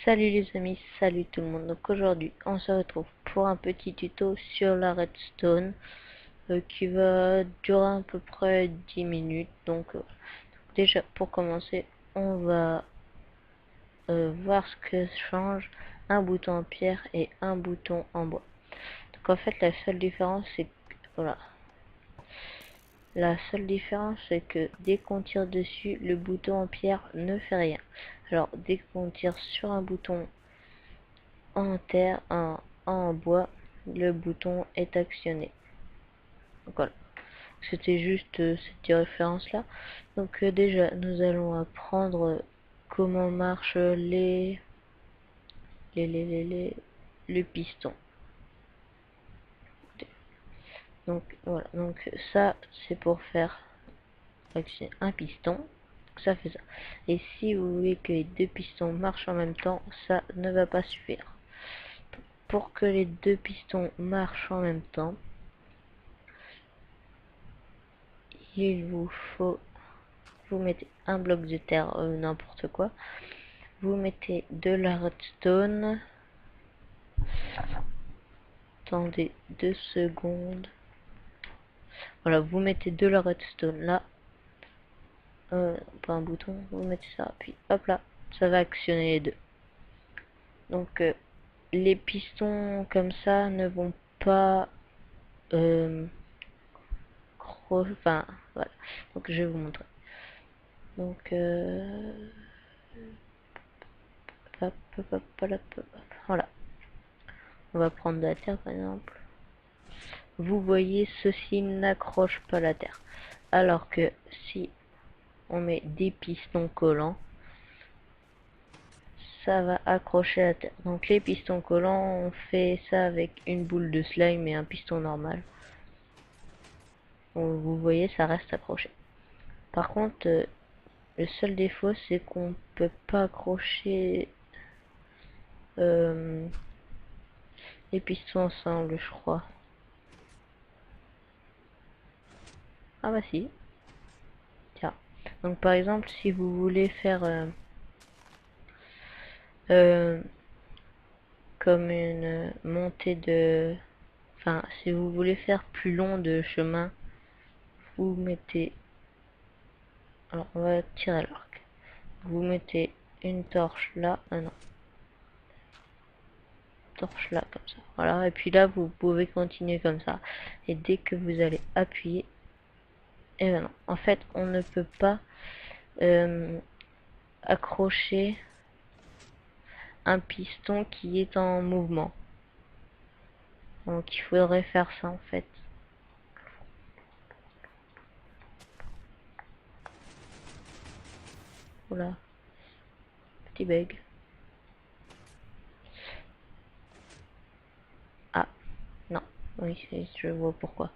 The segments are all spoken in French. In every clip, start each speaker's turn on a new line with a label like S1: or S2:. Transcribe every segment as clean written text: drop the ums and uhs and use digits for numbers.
S1: Salut les amis, salut tout le monde. Donc aujourd'hui on se retrouve pour un petit tuto sur la redstone qui va durer à peu près 10 minutes. Donc déjà pour commencer on va voir ce que change un bouton en pierre et un bouton en bois. Donc en fait la seule différence c'est que, voilà, la seule différence c'est que dès qu'on tire dessus, le bouton en pierre ne fait rien. Alors dès qu'on tire sur un bouton en terre, en bois, le bouton est actionné. Donc voilà, c'était juste cette référence là. Donc déjà nous allons apprendre comment marchent les pistons. Donc voilà, donc ça c'est pour faire actionner un piston. Donc ça fait ça. Et si vous voulez que les deux pistons marchent en même temps, ça ne va pas suffire. Pour que les deux pistons marchent en même temps, il vous faut, vous mettez un bloc de terre, n'importe quoi, vous mettez de la redstone, attendez 2 secondes, voilà, vous mettez de la redstone là, pas un bouton, vous mettez ça, puis hop là, ça va actionner les deux. Donc les pistons comme ça ne vont pas enfin voilà, donc je vais vous montrer. Donc voilà, on va prendre de la terre par exemple. Vous voyez, ceci n'accroche pas la terre. Alors que si on met des pistons collants, ça va accrocher la terre. Donc les pistons collants, on fait ça avec une boule de slime et un piston normal. Donc, vous voyez, ça reste accroché. Par contre, le seul défaut, c'est qu'on peut pas accrocher les pistons ensemble, je crois. Ah bah si. Tiens. Donc par exemple, si vous voulez faire comme une montée de... Enfin, si vous voulez faire plus long de chemin, vous mettez... Alors, on va tirer à l'arc. Vous mettez une torche là. Ah non. Torche là, comme ça. Voilà, et puis là, vous pouvez continuer comme ça. Et dès que vous allez appuyer... Et ben non. En fait, on ne peut pas accrocher un piston qui est en mouvement. Donc il faudrait faire ça en fait. Voilà, petit bug. Ah, non, oui, je vois pourquoi.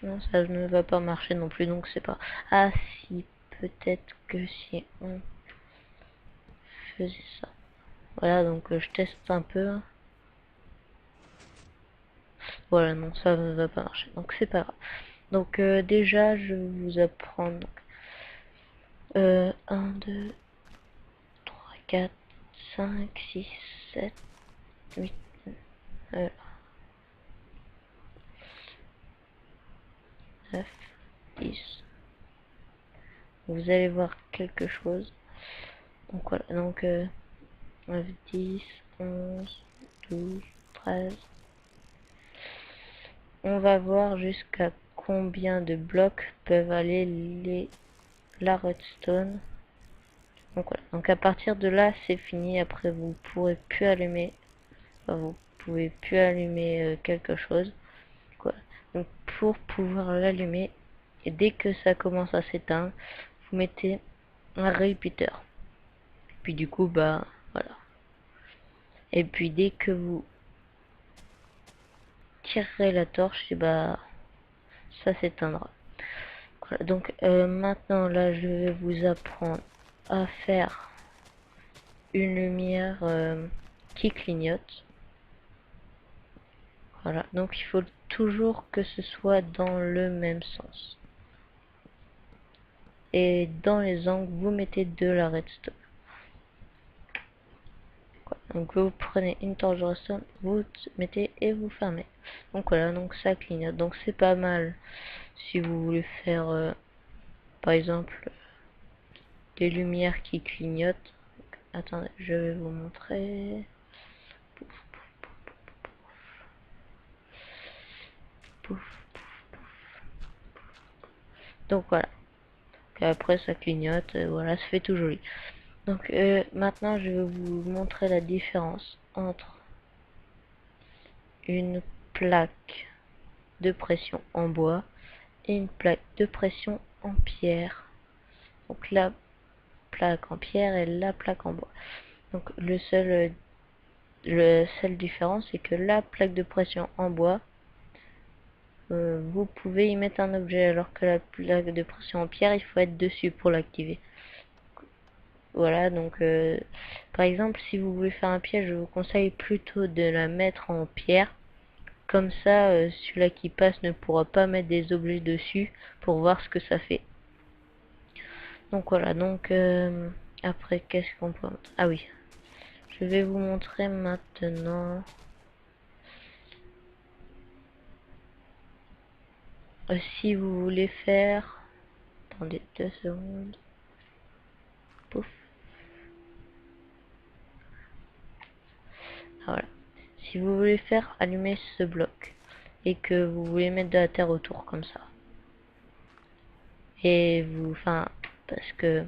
S1: Non, ça ne va pas marcher non plus, donc c'est pas... Ah si, peut-être que si on faisait ça. Voilà, donc je teste un peu. Voilà, non, ça ne va pas marcher, donc c'est pas grave. Donc déjà, je vais vous apprendre. 1, 2, 3, 4, 5, 6, 7, 8, 9, 10. Vous allez voir quelque chose. Donc voilà, donc 9, 10, 11, 12, 13. On va voir jusqu'à combien de blocs peuvent aller la redstone. Donc voilà, donc à partir de là c'est fini. Après vous pourrez plus allumer, enfin, vous pouvez plus allumer quelque chose. Voilà. Donc pour pouvoir l'allumer, et dès que ça commence à s'éteindre, vous mettez un repeater. Puis du coup bah voilà. Et puis dès que vous tirerez la torche, et bah ça s'éteindra. Voilà, donc maintenant là je vais vous apprendre à faire une lumière qui clignote. Voilà, donc il faut toujours que ce soit dans le même sens. et dans les angles vous mettez de la redstone. Donc vous prenez une torche de redstone, vous mettez et vous fermez. Donc voilà, donc ça clignote. Donc c'est pas mal si vous voulez faire par exemple des lumières qui clignotent. Attendez, je vais vous montrer. Donc voilà. Et après ça clignote, voilà, ça fait tout joli. Donc maintenant je vais vous montrer la différence entre une plaque de pression en bois et une plaque de pression en pierre. Donc la plaque en pierre et la plaque en bois. Donc le seule différence c'est que la plaque de pression en bois, vous pouvez y mettre un objet, alors que la plaque de pression en pierre, il faut être dessus pour l'activer. Voilà, donc par exemple si vous voulez faire un piège, je vous conseille plutôt de la mettre en pierre. Comme ça, celui-là qui passe ne pourra pas mettre des objets dessus pour voir ce que ça fait. Donc voilà, donc après qu'est-ce qu'on peut... Ah oui, je vais vous montrer maintenant si vous voulez faire... Attendez 2 secondes. Pouf. Ah, voilà. Si vous voulez faire allumer ce bloc et que vous voulez mettre de la terre autour comme ça. Et vous... Enfin, parce que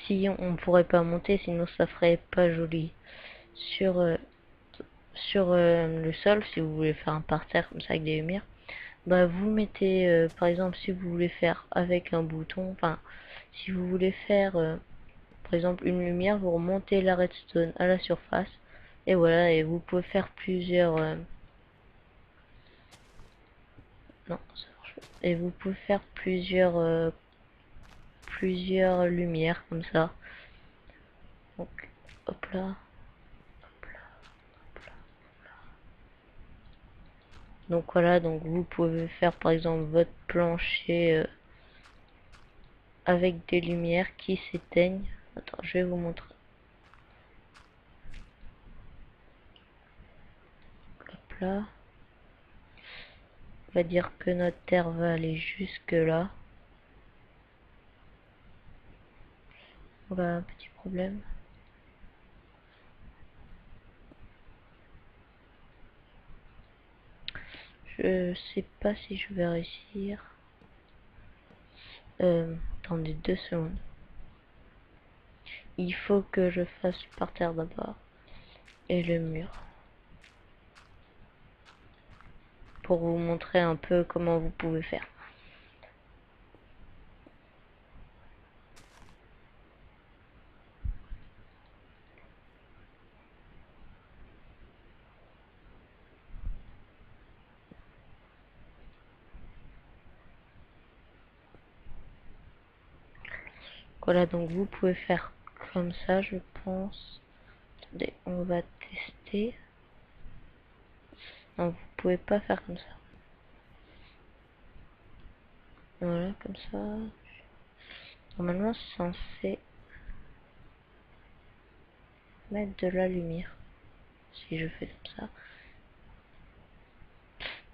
S1: si on pourrait pas monter, sinon ça ferait pas joli. Sur le sol, si vous voulez faire un parterre comme ça avec des lumières, bah vous mettez par exemple si vous voulez faire avec un bouton, enfin si vous voulez faire par exemple une lumière, vous remontez la redstone à la surface et voilà, et vous pouvez faire plusieurs non, ça marche pas. Et vous pouvez faire plusieurs lumières comme ça. Donc hop là. Donc voilà, donc vous pouvez faire par exemple votre plancher avec des lumières qui s'éteignent. Attends, je vais vous montrer. Hop là. On va dire que notre terre va aller jusque là. On a un petit problème. Je sais pas si je vais réussir. Attendez 2 secondes. Il faut que je fasse par terre d'abord. Et le mur. Pour vous montrer un peu comment vous pouvez faire. Voilà, donc vous pouvez faire comme ça, je pense. Attendez, on va tester. Non, vous pouvez pas faire comme ça. Voilà, comme ça. Normalement, c'est censé mettre de la lumière. Si je fais comme ça.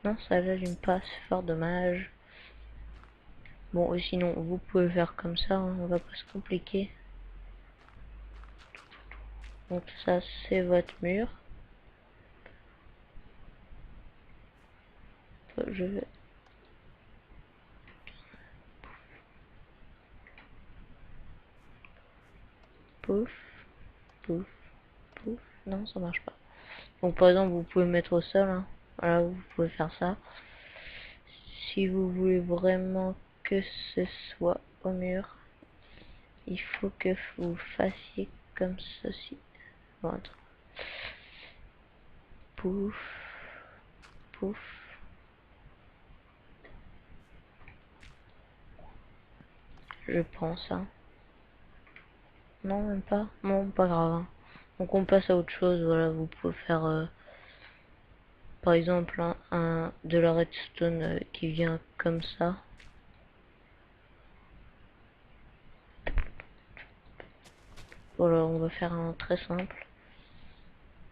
S1: Non, ça l'allume pas, c'est fort dommage. Bon, sinon, vous pouvez faire comme ça, hein, on va pas se compliquer. Donc ça, c'est votre mur. Je vais... Pouf, pouf, pouf. Non, ça marche pas. Donc par exemple, vous pouvez mettre au sol, hein. Voilà, vous pouvez faire ça. Si vous voulez vraiment que ce soit au mur, il faut que vous fassiez comme ceci. Bon, attends. Pouf, pouf. Je pense, hein. Non, même pas. Bon, pas grave, hein. Donc on passe à autre chose. Voilà, vous pouvez faire par exemple de la redstone qui vient comme ça. voilà, on va faire un très simple.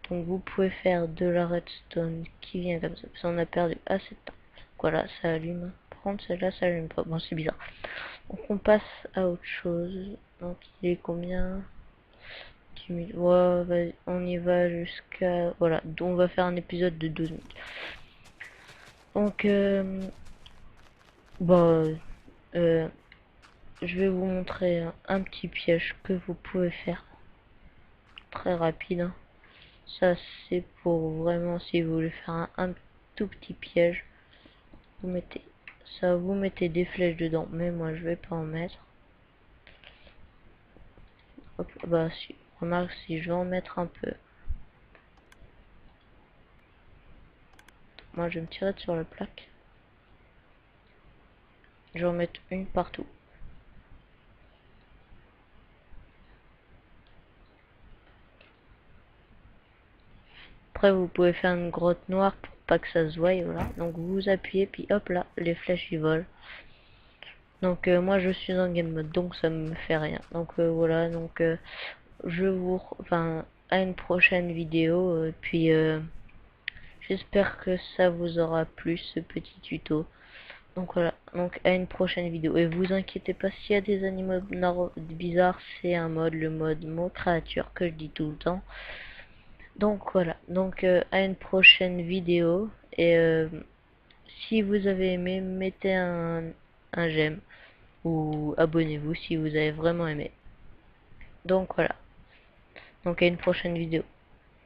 S1: Donc vous pouvez faire de la redstone qui vient comme ça, parce qu'on a perdu assez de temps. Voilà, ça allume. Par contre, celle-là, ça allume pas. Bon, c'est bizarre. Donc on passe à autre chose. Donc il est combien? 10 minutes. Ouais, vas-y, on y va jusqu'à... Voilà, donc on va faire un épisode de 12 minutes. Donc, bon, je vais vous montrer un petit piège que vous pouvez faire. Très rapide, hein. Ça, c'est pour vraiment si vous voulez faire un tout petit piège. Vous mettez ça, vous mettez des flèches dedans, mais moi je vais pas en mettre. Hop, bah si, remarque si je vais en mettre un peu. Moi je vais me tirer sur la plaque. Je vais en mettre une partout. Après vous pouvez faire une grotte noire pour pas que ça se voie, voilà. Donc vous appuyez puis hop là, les flèches y volent. Donc moi je suis en game mode donc ça me fait rien. Donc voilà, donc je vous enfin à une prochaine vidéo puis j'espère que ça vous aura plu ce petit tuto. Donc voilà, donc à une prochaine vidéo. Et vous inquiétez pas s'il y a des animaux bizarres, c'est un mode, le mode mot créature que je dis tout le temps. Donc voilà, donc à une prochaine vidéo. Et si vous avez aimé, mettez un j'aime ou abonnez-vous si vous avez vraiment aimé. Donc voilà, donc à une prochaine vidéo.